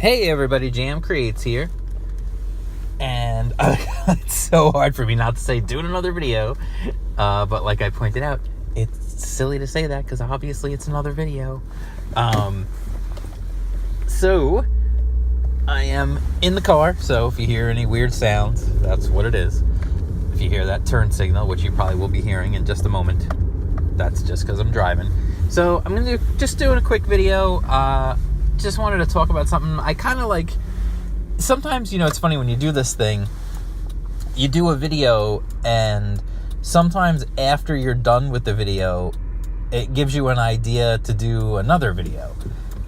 Hey everybody, Jam Creates here. And it's so hard for me not to say doing another video. But like I pointed out, it's silly to say that because obviously it's another video. So I am in the car, so if you hear any weird sounds, that's what it is. If you hear that turn signal, which you probably will be hearing in just a moment, that's just because I'm driving. So I'm going to just doing a quick video. Just wanted to talk about something I kind of like. Sometimes, it's funny when you do this thing, you do a video, and sometimes after you're done with the video, it gives you an idea to do another video.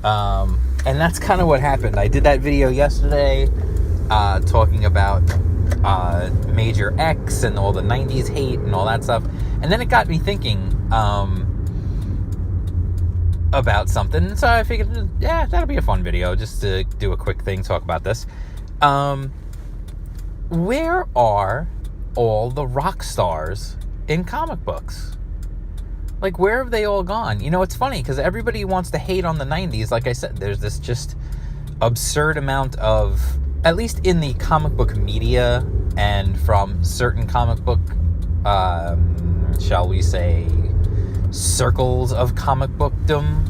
And that's kind of what happened. I did that video yesterday, talking about Major X and all the 90s hate and all that stuff. And then it got me thinking, about something, so I figured, yeah, that'll be a fun video, just to do a quick thing, talk about this. Where are all the rock stars in comic books? Like, where have they all gone? It's funny, because everybody wants to hate on the 90s. Like I said, there's this just absurd amount of, at least in the comic book media, and from certain comic book, shall we say, circles of comic bookdom,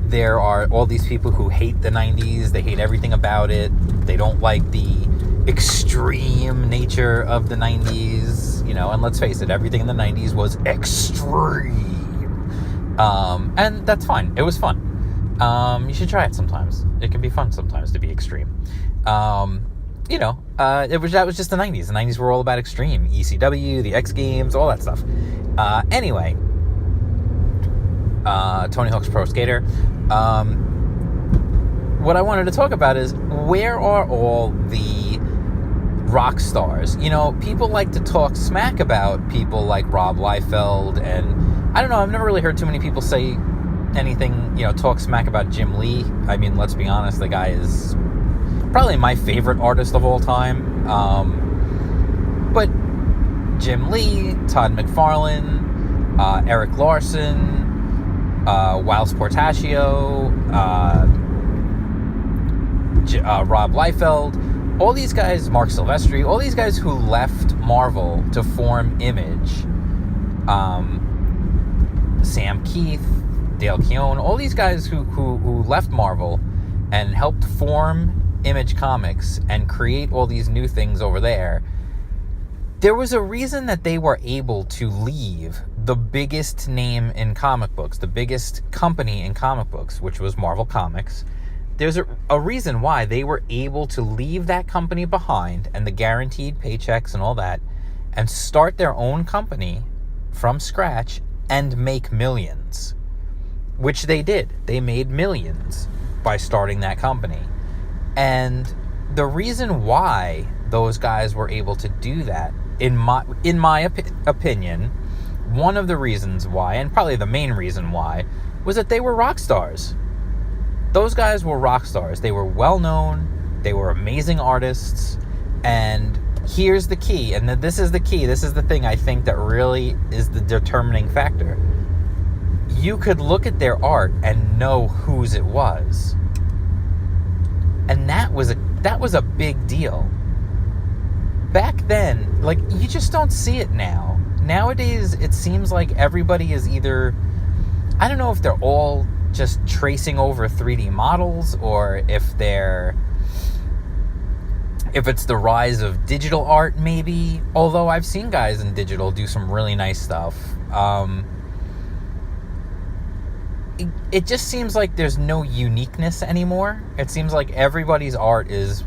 there are all these people who hate the 90s. They hate everything about it. They don't like the extreme nature of the 90s, and let's face it, everything in the 90s was extreme. And that's fine. It was fun. You should try it sometimes. It can be fun sometimes to be extreme. That was just the 90s. The 90s were all about extreme. ECW, the X Games, all that stuff. Anyway, Tony Hawk's Pro Skater. What I wanted to talk about is, where are all the rock stars? People like to talk smack about people like Rob Liefeld, and I don't know, I've never really heard too many people say anything, talk smack about Jim Lee. I mean, let's be honest, the guy is probably my favorite artist of all time. But Jim Lee, Todd McFarlane, Eric Larson, Wiles Portacio, Rob Liefeld, all these guys, Mark Silvestri, all these guys who left Marvel to form Image, Sam Keith, Dale Keown, all these guys who left Marvel and helped form Image Comics and create all these new things over there. There was a reason that they were able to leave the biggest name in comic books, the biggest company in comic books, which was Marvel Comics. There's a reason why they were able to leave that company behind and the guaranteed paychecks and all that, and start their own company from scratch and make millions, which they did. They made millions by starting that company. And the reason why those guys were able to do that, in my opinion, one of the reasons why, and probably the main reason why, was that they were rock stars. Those guys were rock stars. They were well known. They were amazing artists. And here's the key, and this is the key. This is the thing I think that really is the determining factor. You could look at their art and know whose it was. And that was a big deal. Back then, like, you just don't see it now. Nowadays, it seems like everybody is either, I don't know if they're all just tracing over 3D models, or if it's the rise of digital art, maybe. Although I've seen guys in digital do some really nice stuff. It just seems like there's no uniqueness anymore. It seems like everybody's art is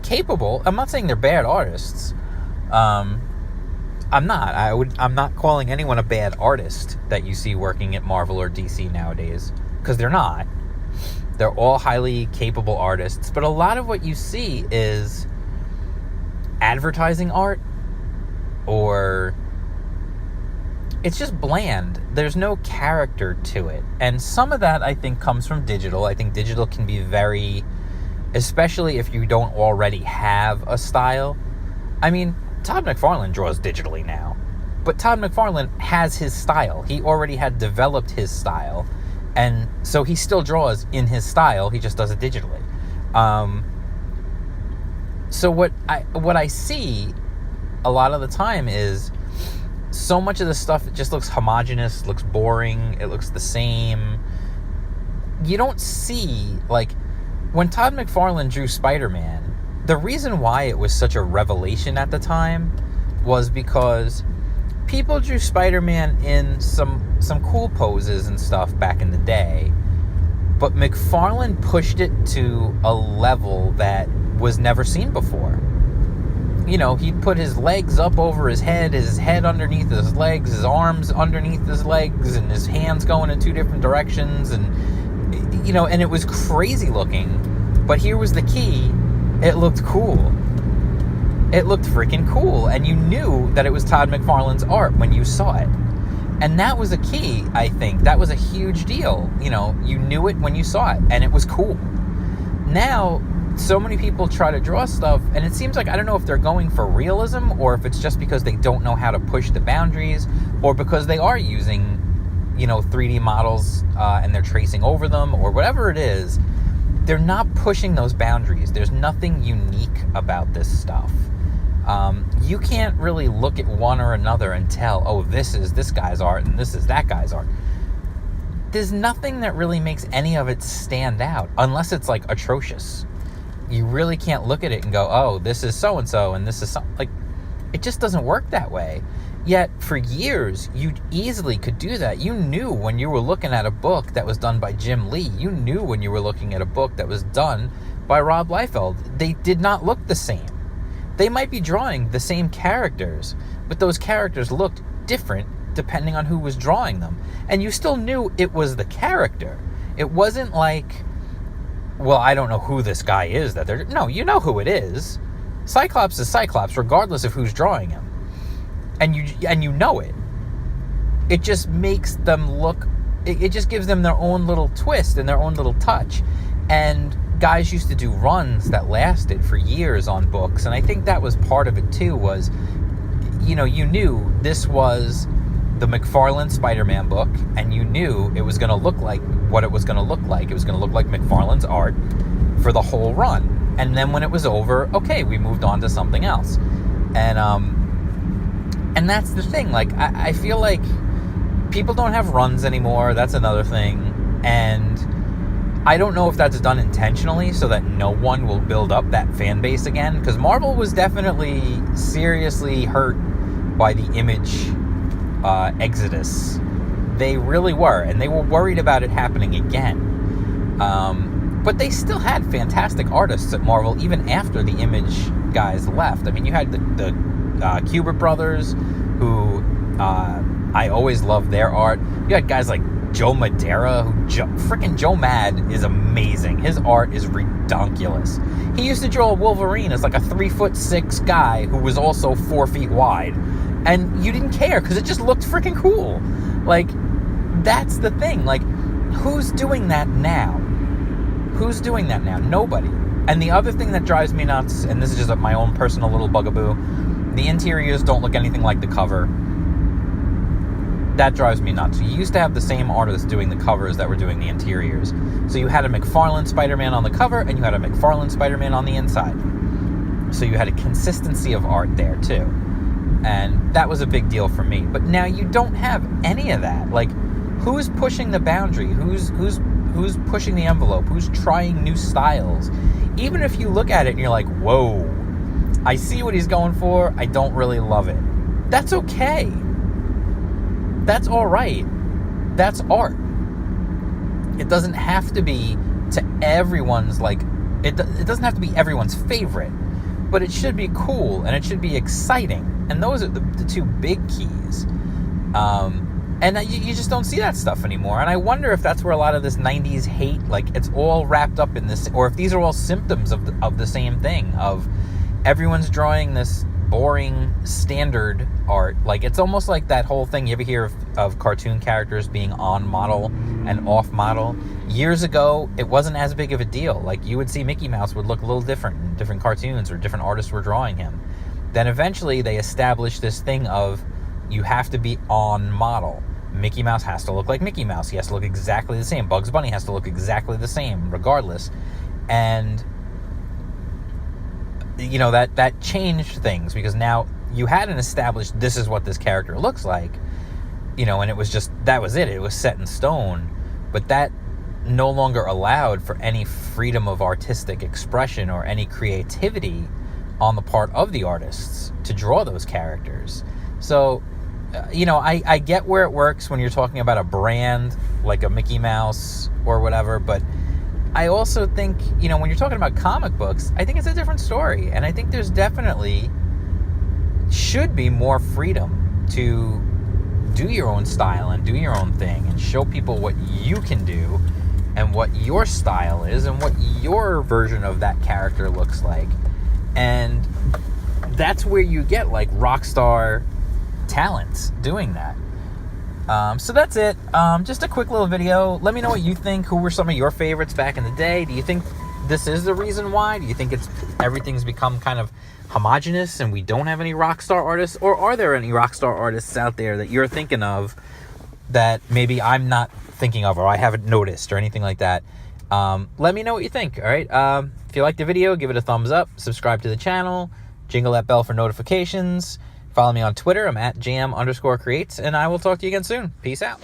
capable. I'm not saying they're bad artists. I'm not calling anyone a bad artist that you see working at Marvel or DC nowadays, because they're not. They're all highly capable artists, but a lot of what you see is advertising art, or it's just bland. There's no character to it. And some of that, I think, comes from digital. I think digital can be very, especially if you don't already have a style. I mean, Todd McFarlane draws digitally now, but Todd McFarlane has his style. He already had developed his style, and so he still draws in his style. He just does it digitally. So what I see a lot of the time is so much of the stuff, it just looks homogenous, looks boring, it looks the same. You don't see, like, when Todd McFarlane drew Spider-Man, the reason why it was such a revelation at the time was because people drew Spider-Man in some cool poses and stuff back in the day, but McFarlane pushed it to a level that was never seen before. You know, he'd put his legs up over his head underneath his legs, his arms underneath his legs, and his hands going in two different directions, and, you know, and it was crazy looking. But here was the key: it looked cool. It looked freaking cool, and you knew that it was Todd McFarlane's art when you saw it. And that was a key, I think. That was a huge deal. You know, you knew it when you saw it, and it was cool. Now, so many people try to draw stuff, and it seems like, I don't know if they're going for realism, or if it's just because they don't know how to push the boundaries, or because they are using, you know, 3D models, and they're tracing over them, or whatever it is. They're not pushing those boundaries. There's nothing unique about this stuff. You can't really look at one or another and tell, oh, this is this guy's art and this is that guy's art. There's nothing that really makes any of it stand out, unless it's, like, atrocious. You really can't look at it and go, oh, this is so-and-so and this is so, like, it just doesn't work that way. Yet, for years, you easily could do that. You knew when you were looking at a book that was done by Jim Lee. You knew when you were looking at a book that was done by Rob Liefeld. They did not look the same. They might be drawing the same characters, but those characters looked different depending on who was drawing them. And you still knew it was the character. It wasn't like, well, I don't know who this guy is that they're... No, you know who it is. Cyclops is Cyclops, regardless of who's drawing him. And you know it. It just makes them look... It just gives them their own little twist and their own little touch. And guys used to do runs that lasted for years on books, and I think that was part of it too, was, you know, you knew this was the McFarlane Spider-Man book, and you knew it was going to look like what it was going to look like. It was going to look like McFarlane's art for the whole run. And then when it was over, okay, we moved on to something else. And that's the thing. Like, I feel like people don't have runs anymore. That's another thing. And I don't know if that's done intentionally so that no one will build up that fan base again, because Marvel was definitely seriously hurt by the Image exodus. They really were, and they were worried about it happening again. But they still had fantastic artists at Marvel even after the Image guys left. I mean, you had the Kubert brothers, who I always loved their art. You had guys like Joe Madeira, freaking Joe Mad is amazing. His art is redonkulous. He used to draw Wolverine as like a 3'6" guy who was also 4 feet wide, and you didn't care because it just looked freaking cool. Like, that's the thing. Like, who's doing that now? Who's doing that now? Nobody. And the other thing that drives me nuts, and this is just my own personal little bugaboo, the interiors don't look anything like the cover. That drives me nuts. You used to have the same artists doing the covers that were doing the interiors. So you had a McFarlane Spider-Man on the cover, and you had a McFarlane Spider-Man on the inside. So you had a consistency of art there, too. And that was a big deal for me. But now you don't have any of that. Like, who's pushing the boundary? Who's pushing the envelope? Who's trying new styles? Even if you look at it and you're like, whoa, I see what he's going for, I don't really love it. That's okay. That's all right. That's art. It doesn't have to be to everyone's, like, it doesn't have to be everyone's favorite, but it should be cool and it should be exciting. And those are the two big keys. And you just don't see that stuff anymore. And I wonder if that's where a lot of this 90s hate, like, it's all wrapped up in this, or if these are all symptoms of the same thing, of everyone's drawing this boring standard art. Like, it's almost like that whole thing you ever hear of cartoon characters being on model and off model. Years ago, it wasn't as big of a deal. Like, you would see Mickey Mouse would look a little different in different cartoons, or different artists were drawing him. Then eventually they established this thing of, you have to be on model. Mickey Mouse has to look like Mickey Mouse. He has to look exactly the same. Bugs Bunny has to look exactly the same, regardless. And you know, that changed things, because now you had an established, this is what this character looks like, you know, and it was just, that was it. It was set in stone. But that no longer allowed for any freedom of artistic expression or any creativity on the part of the artists to draw those characters. So, you know, I get where it works when you're talking about a brand like a Mickey Mouse or whatever, but I also think, you know, when you're talking about comic books, I think it's a different story. And I think there's definitely should be more freedom to do your own style and do your own thing and show people what you can do and what your style is and what your version of that character looks like. And that's where you get like Rockstar talents doing that. So that's it. Just a quick little video. Let me know what you think. Who were some of your favorites back in the day? Do you think this is the reason why? Do you think everything's become kind of homogenous and we don't have any Rockstar artists? Or are there any Rockstar artists out there that you're thinking of that maybe I'm not thinking of or I haven't noticed or anything like that? Let me know what you think, all right? If you liked the video, give it a thumbs up. Subscribe to the channel. Jingle that bell for notifications. Follow me on Twitter. I'm at jam_creates, and I will talk to you again soon. Peace out.